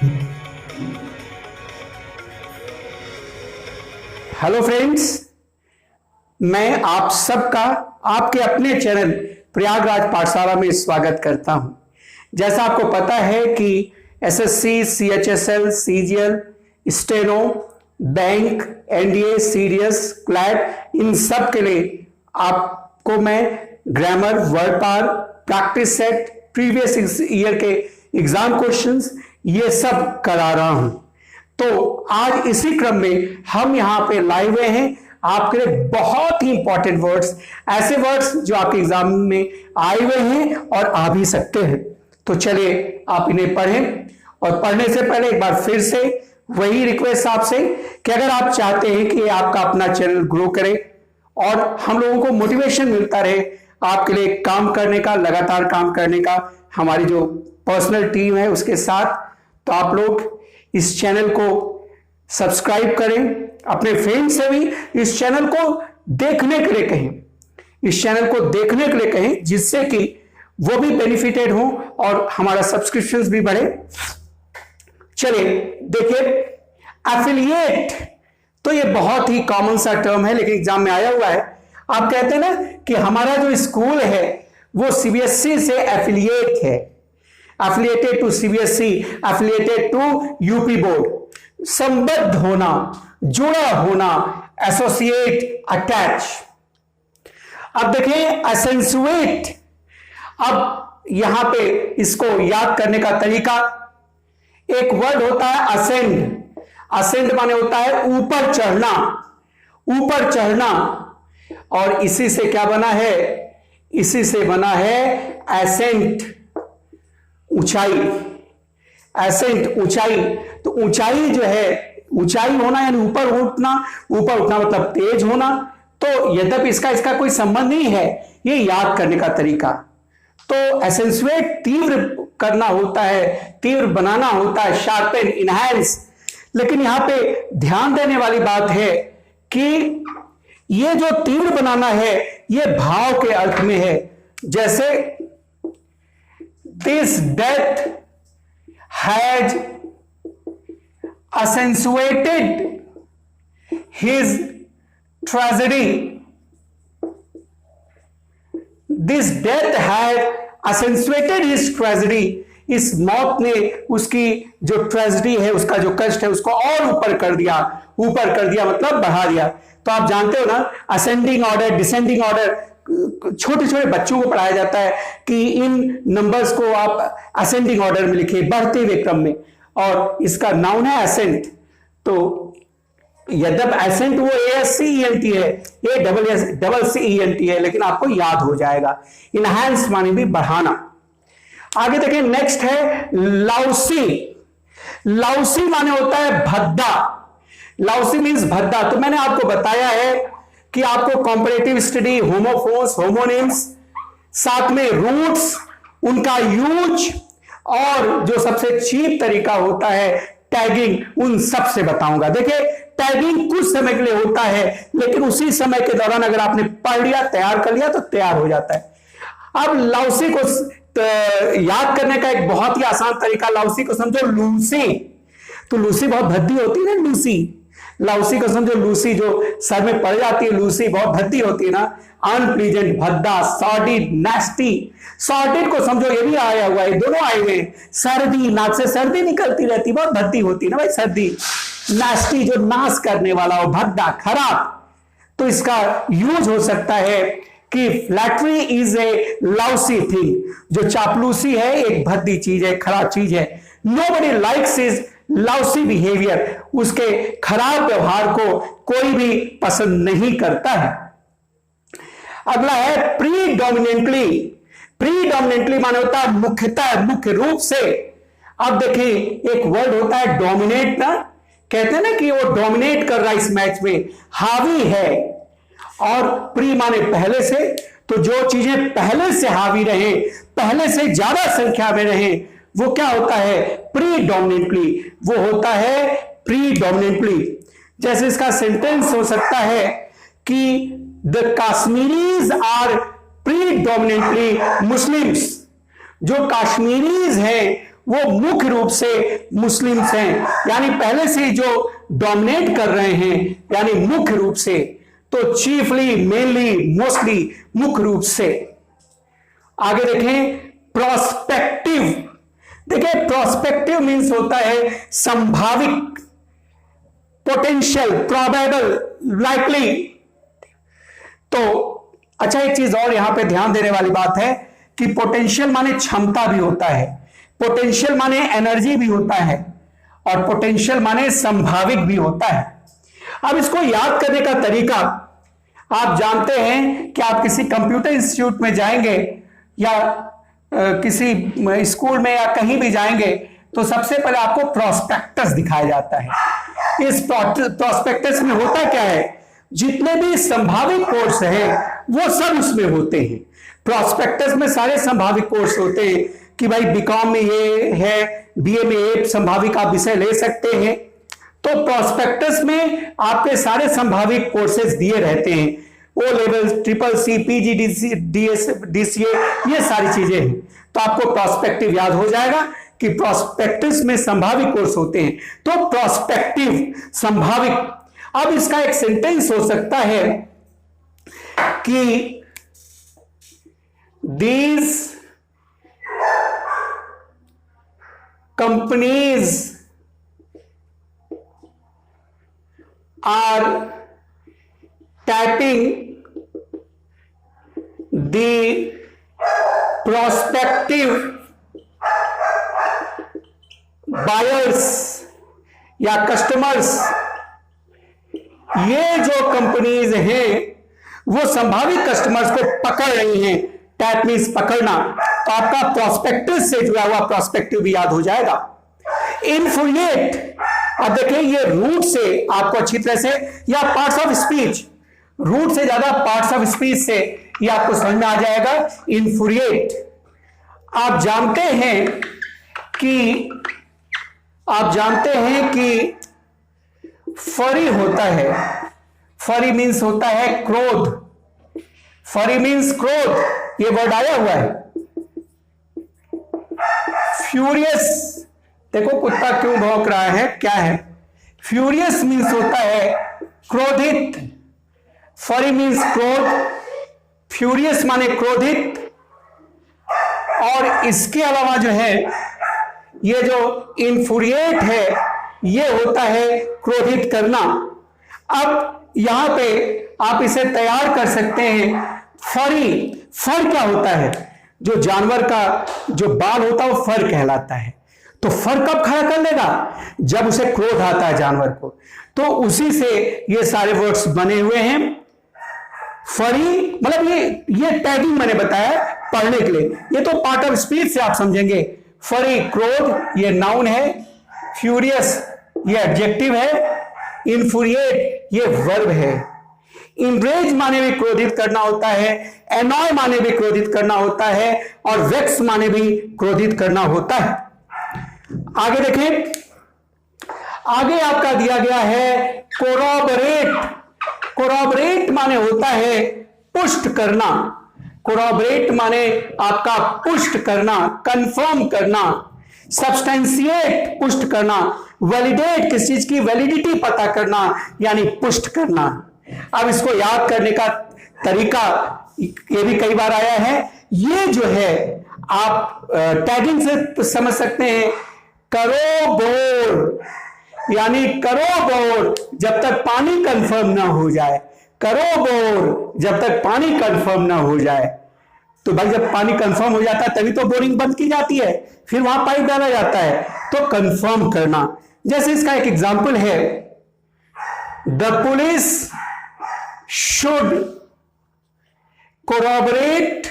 Hello friends, मैं आप सबका आपके अपने चैनल प्रयागराज पाठशाला में स्वागत करता हूं। जैसा आपको पता है कि SSC, CHSL, CGL, steno, bank, NDA, CDS, CLAT, इन सब के लिए आपको मैं grammar, word power, practice set, previous year के एग्जाम क्वेश्चंस ये सब करा रहा हूं। तो आज इसी क्रम में हम यहां पे लाए हुए हैं आपके लिए बहुत ही इंपॉर्टेंट वर्ड्स, ऐसे वर्ड्स जो आपके एग्जाम में आए हुए हैं और आ भी सकते हैं। तो चलिए आप इन्हें पढ़ें, और पढ़ने से पहले एक बार फिर से वही रिक्वेस्ट आपसे कि अगर आप चाहते हैं कि आपका अपना चैनल ग्रो करे और हम लोगों को मोटिवेशन मिलता रहे आपके लिए काम करने का, लगातार काम करने का, हमारी जो पर्सनल टीम है उसके साथ, तो आप लोग इस चैनल को सब्सक्राइब करें। अपने फ्रेंड से भी इस चैनल को देखने के लिए कहें, इस चैनल को देखने के लिए कहें, जिससे कि वो भी बेनिफिटेड हो और हमारा सब्सक्रिप्शंस भी बढ़े। चलिए देखिए, एफिलिएट, तो ये बहुत ही कॉमन सा टर्म है लेकिन एग्जाम में आया हुआ है। आप कहते हैं ना कि हमारा जो स्कूल है वो सीबीएसई से एफिलिएट है, affiliated to CBSE, affiliated to UP board. संबद्ध होना, जुड़ा होना, एसोसिएट, अटैच। अब देखें एसेंसुएट, अब यहां पे इसको याद करने का तरीका, एक वर्ड होता है असेंड। असेंड माने होता है ऊपर चढ़ना, ऊपर चढ़ना, और इसी से क्या बना है, इसी से बना है एसेंट, ऊंचाई। एसेंट ऊंचाई, तो ऊंचाई जो है, ऊंचाई होना यानी ऊपर उठना, ऊपर उठना मतलब तेज होना। तो यद्यपि इसका कोई संबंध नहीं है, ये याद करने का तरीका। तो एसेंसुएट तीव्र करना होता है, तीव्र बनाना होता है, शार्पन, इनहैंस। लेकिन यहां पे ध्यान देने वाली बात है कि ये जो तीव्र बनाना है ये भाव के अर्थ में है। जैसे this death has accentuated his tragedy. This death had accentuated his tragedy. इस मौत ने उसकी जो ट्रेजेडी है, उसका जो कष्ट है, उसको और ऊपर कर दिया। ऊपर कर दिया मतलब बढ़ा दिया। तो आप जानते हो ना, असेंडिंग ऑर्डर, डिसेंडिंग ऑर्डर छोटे छोटे बच्चों को पढ़ाया जाता है कि इन नंबर्स को आप असेंडिंग ऑर्डर में लिखिए, बढ़ते हुए क्रम में, और इसका नाउन है एसेंट। तो यद्यप एसेंट वो ASCENT है, ACCENT है, लेकिन आपको याद हो जाएगा। इनहैंस माने भी बढ़ाना। आगे देखिए, नेक्स्ट है लाउसी। लाउसी माने होता है भद्दा। लाउसी मींस भद्दा। तो मैंने आपको बताया है कि आपको कॉम्परेटिव स्टडी, होमोफोन्स, होमोनिम्स, साथ में रूट्स, उनका यूज, और जो सबसे चीप तरीका होता है टैगिंग, उन सब से बताऊंगा। देखिए, टैगिंग कुछ समय के लिए होता है, लेकिन उसी समय के दौरान अगर आपने पढ़ लिया, तैयार कर लिया, तो तैयार हो जाता है। अब लाउसी को याद करने का एक बहुत ही आसान तरीका, लाउसी को समझो लूसी। तो लूसी बहुत भद्दी होती है ना, लूसी। लाउसी को समझो लूसी, जो सर में पड़ जाती है, लूसी बहुत भद्दी होती है ना। अनप्लीजेंट, भद्दा, सॉर्डिड, नेस्टी। सॉर्डिड को समझो, ये भी आया हुआ है, दोनों आए हुए। सर्दी, नाक से सर्दी निकलती रहती, बहुत भद्दी होती है ना भाई सर्दी। नेस्टी, जो नाश करने वाला हो, भद्दा, खराब। तो इसका यूज हो सकता है कि फ्लैटरी इज ए लाउसी थिंग, जो चापलूसी है एक भद्दी चीज है, खराब चीज है। नोबडी लाइक्स हिज लाउसी बिहेवियर, उसके खराब व्यवहार को कोई भी पसंद नहीं करता है। अगला है प्रीडोमिनेंटली। प्रीडोमिनेंटली माने होता है मुख्यतः, मुख्य रूप से। अब देखिए, एक वर्ड होता है डोमिनेट ना, कहते हैं ना कि वो डोमिनेट कर रहा है इस मैच में, हावी है। और प्री माने पहले से, तो जो चीजें पहले से हावी रहे, पहले से ज्यादा संख्या में रहे, वो क्या होता है, प्रीडोमिनेंटली। वो होता है प्रीडोमिनेंटली। जैसे इसका सेंटेंस हो सकता है कि द काश्मीरीज आर प्रीडोमिनेंटली मुस्लिम्स। जो काश्मीरीज हैं वो मुख्य रूप से मुस्लिम्स हैं, यानी पहले से जो डोमिनेट कर रहे हैं, यानी मुख्य रूप से, तो चीफली, मेनली, मोस्टली, मुख्य रूप से। आगे देखें प्रोस्पेक्टिव। देखिए प्रोस्पेक्टिव मीन्स होता है संभाविक, पोटेंशियल, प्रोबेबल, लाइकली। तो अच्छा एक चीज और यहां पे ध्यान देने वाली बात है कि पोटेंशियल माने क्षमता भी होता है, पोटेंशियल माने एनर्जी भी होता है, और पोटेंशियल माने संभाविक भी होता है। अब इसको याद करने का तरीका, आप जानते हैं कि आप किसी कंप्यूटर इंस्टीट्यूट में जाएंगे या किसी स्कूल में या कहीं भी जाएंगे तो सबसे पहले आपको प्रोस्पेक्टस दिखाया जाता है। इस प्रोस्पेक्टस में होता क्या है, जितने भी संभावित कोर्स हैं वो सब उसमें होते हैं। प्रोस्पेक्टस में सारे संभावित कोर्स होते हैं कि भाई बीकॉम में ये है, बीए में ये संभावित आप विषय ले सकते हैं। तो प्रोस्पेक्टस में आपके सारे संभावित कोर्सेज दिए रहते हैं, O level, triple C, PG, DCA, ये सारी चीजें हैं। तो आपको प्रोस्पेक्टिव याद हो जाएगा कि प्रोस्पेक्टस में संभावित कोर्स होते हैं। तो प्रोस्पेक्टिव, संभावित। अब इसका एक सेंटेंस हो सकता है कि these companies are tapping the prospective buyers या कस्टमर्स। ये जो कंपनीज हैं वो संभावित कस्टमर्स को पकड़ रही हैं। टैप मींस पकड़ना, तो आपका प्रोस्पेक्टिव से जुड़ा हुआ प्रोस्पेक्टिव भी याद हो जाएगा। इनफ्लुएट, अब देखिए ये रूट से आपको अच्छी तरह से, या पार्ट्स ऑफ स्पीच, रूट से ज्यादा पार्ट्स ऑफ स्पीच से ये आपको समझ में आ जाएगा। इनफ्लुएट, आप जानते हैं कि फरी होता है, फरी मीन्स होता है क्रोध, फरी मीन्स क्रोध, ये वर्ड आया हुआ है। फ्यूरियस, देखो कुत्ता क्यों भौंक रहा है, क्या है? फ्यूरियस मीन्स होता है क्रोधित, फरी मीन्स क्रोध, फ्यूरियस माने क्रोधित। और इसके अलावा जो है ये जो इनफ्यूरिएट है ये होता है क्रोधित करना। अब यहां पे आप इसे तैयार कर सकते हैं। फरी, फर क्या होता है? जो जानवर का जो बाल होता है वो फर कहलाता है। तो फर कब खड़ा कर लेगा? जब उसे क्रोध आता है जानवर को। तो उसी से ये सारे वर्ड्स बने हुए हैं। फरी मतलब ये टैगिंग मैंने बताया पढ़ने के लिए, ये तो पार्ट ऑफ स्पीच से आप समझेंगे। फरी क्रोध ये नाउन है, फ्यूरियस ये एडजेक्टिव है, इनफ्यूरिएट ये वर्ब है। इनरेज माने भी क्रोधित करना होता है, एनॉय माने भी क्रोधित करना होता है, और वेक्स माने भी क्रोधित करना होता है। आगे देखें, आगे आपका दिया गया है कोरॉबरेट। कोरॉबरेट माने होता है पुष्ट करना, कोरॉबरेट माने आपका पुष्ट करना, कंफर्म करना। सब्सटेंशिएट पुष्ट करना, वैलिडेट किस चीज की वैलिडिटी पता करना, यानी पुष्ट करना। अब इसको याद करने का तरीका ये भी कई बार आया है। ये जो है आप टैगिंग से समझ सकते हैं। करो बोर, यानी करो बोर जब तक पानी कंफर्म ना हो जाए, करो बोर जब तक पानी कंफर्म ना हो जाए। तो भाई जब पानी कंफर्म हो जाता है तभी तो बोरिंग बंद की जाती है, फिर वहां पाइप डाला जाता है। तो कंफर्म करना, जैसे इसका एक एग्जांपल है, the police should corroborate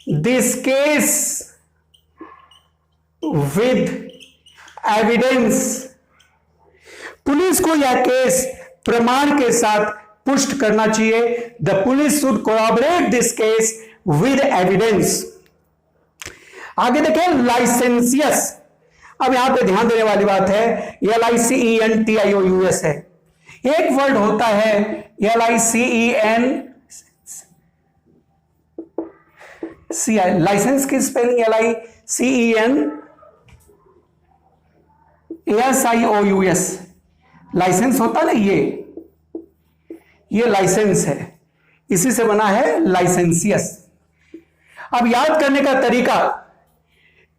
this case with evidence. Police को यह केस प्रमाण के साथ पुष्ट करना चाहिए। The police should corroborate this case with evidence. आगे देखें लाइसेंसियस। अब यहां पे ध्यान देने वाली बात है, LICENTIOUS है। एक वर्ड होता है LICEN, सी आई, लाइसेंस की स्पेलिंग LICENSIOUS, लाइसेंस होता ना, ये लाइसेंस है, इसी से बना है लाइसेंसियस। अब याद करने का तरीका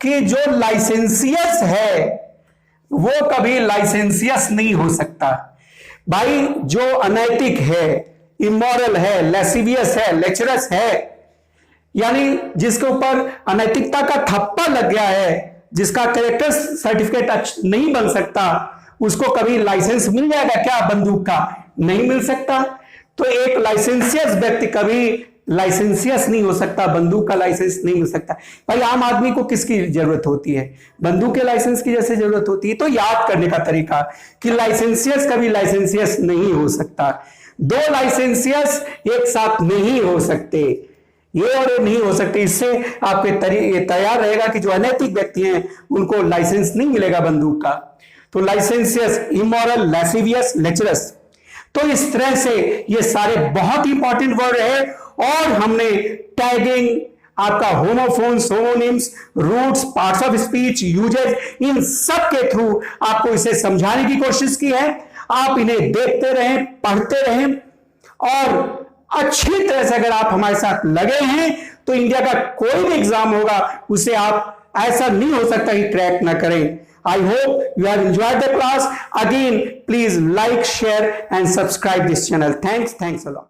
कि जो लाइसेंसियस है वो कभी लाइसेंसियस नहीं हो सकता। भाई जो अनैतिक है, इमोरल है, लेसिवियस है, लेचरस है, यानी जिसके ऊपर अनैतिकता का ठप्पा लग गया है, जिसका कैरेक्टर सर्टिफिकेट नहीं बन सकता, उसको कभी लाइसेंस मिल जाएगा क्या बंदूक का? नहीं मिल सकता। तो एक लाइसेंसियस व्यक्ति कभी लाइसेंसियस नहीं हो सकता, बंदूक का लाइसेंस नहीं मिल सकता। भाई आम आदमी को किसकी जरूरत होती है? बंदूक के लाइसेंस की जैसे जरूरत होती है। तो याद करने का तरीका कि लाइसेंसियस कभी लाइसेंसियस नहीं हो सकता। दो लाइसेंसियस एक साथ नहीं हो सकते, ये और ये नहीं हो सकते। इससे आपके तैयार रहेगा कि जो अनैतिक व्यक्ति हैं उनको लाइसेंस नहीं मिलेगा बंदूक का। तो लाइसेंसियस, इमोरल, लैसिवियस, लेचरस, तो इस तरह से ये सारे बहुत इंपॉर्टेंट वर्ड है। और हमने टैगिंग, आपका homophones, homonyms, roots, parts of speech, usages, इन सब के थ्रू आपको इसे समझाने की कोशिश की है। आप इन्हें देखते रहें, पढ़ते रहें, और अच्छी तरह से अगर आप हमारे साथ लगे हैं तो इंडिया का कोई भी एग्जाम होगा उसे आप ऐसा नहीं हो सकता कि क्रैक ना करें। I hope you have enjoyed the class. Again, please like, share and subscribe this channel. Thanks a lot.